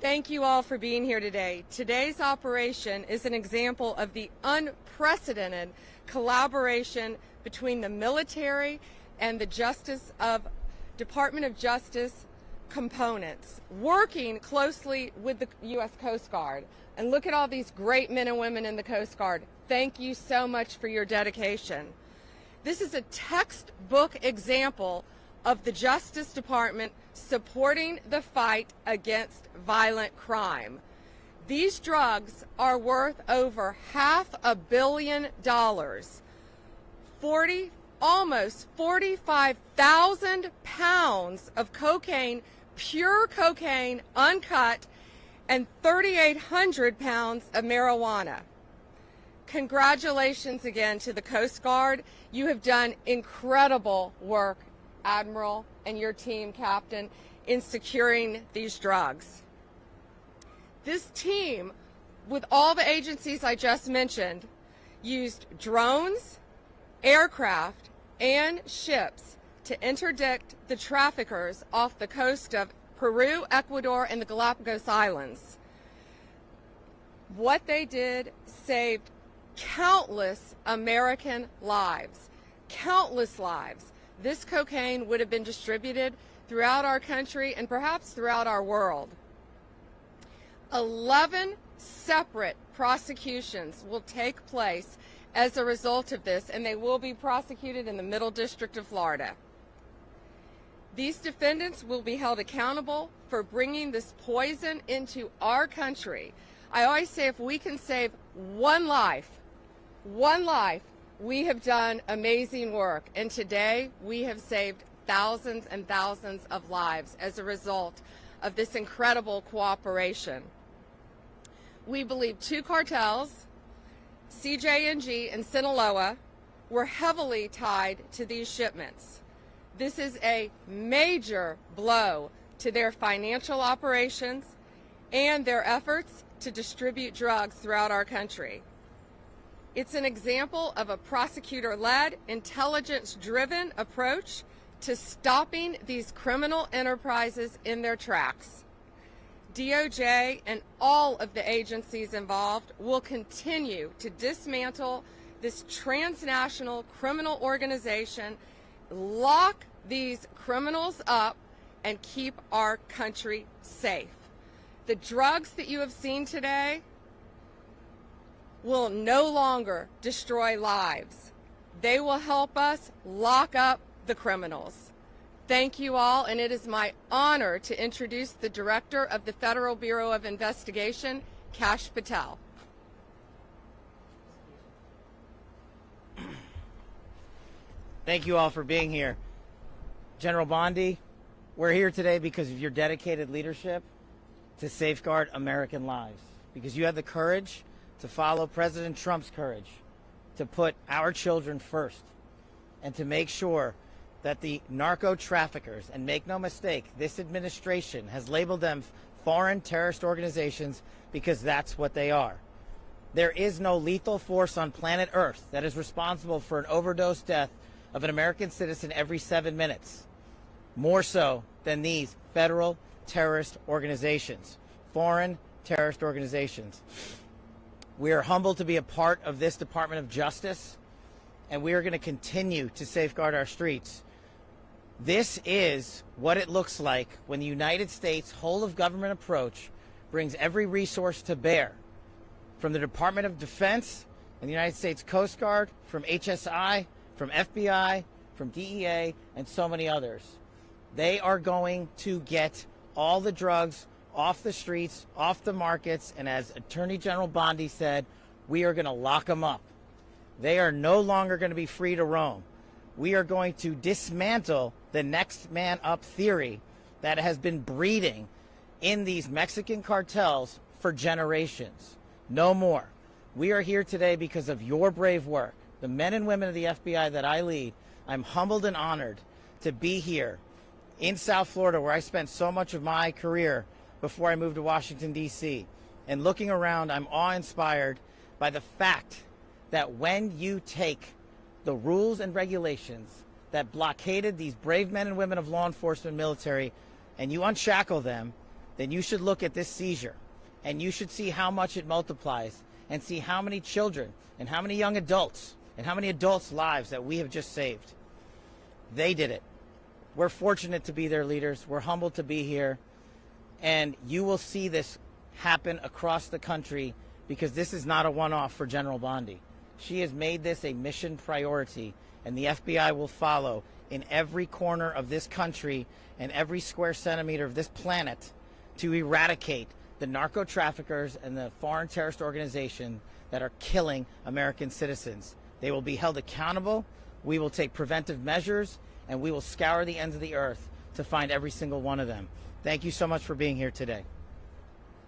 Thank you all for being here today. Today's operation is an example of the unprecedented collaboration between the military and the Department of Justice components, working closely with the U.S. Coast Guard. And look at all these great men and women in the Coast Guard. Thank you so much for your dedication. This is a textbook example of the Justice Department supporting the fight against violent crime. These drugs are worth over $500 million, almost 45,000 pounds of cocaine, pure cocaine, uncut, and 3,800 pounds of marijuana. Congratulations again to the Coast Guard. You have done incredible work, Admiral, and your team, Captain, in securing these drugs. This team, with all the agencies I just mentioned, used drones, aircraft, and ships to interdict the traffickers off the coast of Peru, Ecuador, and the Galapagos Islands. What they did saved countless American lives, countless lives. This cocaine would have been distributed throughout our country and perhaps throughout our world. 11 separate prosecutions will take place as a result of this, and they will be prosecuted in the Middle District of Florida. These defendants will be held accountable for bringing this poison into our country. I always say if we can save one life, we have done amazing work. And today we have saved thousands and thousands of lives as a result of this incredible cooperation. We believe two cartels, CJNG and Sinaloa, were heavily tied to these shipments. This is a major blow to their financial operations and their efforts to distribute drugs throughout our country. It's an example of a prosecutor-led, intelligence-driven approach to stopping these criminal enterprises in their tracks. DOJ and all of the agencies involved will continue to dismantle this transnational criminal organization, lock these criminals up, and keep our country safe. The drugs that you have seen today will no longer destroy lives. They will help us lock up the criminals. Thank you all, and it is my honor to introduce the Director of the Federal Bureau of Investigation, Kash Patel. Thank you all for being here. General Bondi, we're here today because of your dedicated leadership to safeguard American lives, because you had the courage to follow President Trump's courage to put our children first and to make sure that the narco traffickers, and make no mistake, this administration has labeled them foreign terrorist organizations because that's what they are. There is no lethal force on planet Earth that is responsible for an overdose death of an American citizen every 7 minutes, more so than these federal terrorist organizations, foreign terrorist organizations. We are humbled to be a part of this Department of Justice, and we are going to continue to safeguard our streets. This is what it looks like when the United States whole of government approach brings every resource to bear, from the Department of Defense and the United States Coast Guard, from HSI, from FBI, from DEA, and so many others. They are going to get all the drugs off the streets, off the markets, and as Attorney General Bondi said, we are going to lock them up. They are no longer going to be free to roam. We are going to dismantle the next man up theory that has been breeding in these Mexican cartels for generations. No more. We are here today because of your brave work. The men and women of the FBI that I lead, I'm humbled and honored to be here in South Florida, where I spent so much of my career before I moved to Washington, D.C. And looking around, I'm awe-inspired by the fact that when you take the rules and regulations that blockaded these brave men and women of law enforcement and military, and you unshackle them, then you should look at this seizure and you should see how much it multiplies and see how many children and how many young adults and how many adults' lives that we have just saved. They did it. We're fortunate to be their leaders. We're humbled to be here. And you will see this happen across the country because this is not a one-off for General Bondi. She has made this a mission priority, and the FBI will follow in every corner of this country and every square centimeter of this planet to eradicate the narco traffickers and the foreign terrorist organization that are killing American citizens. They will be held accountable. We will take preventive measures, and we will scour the ends of the earth to find every single one of them. Thank you so much for being here today.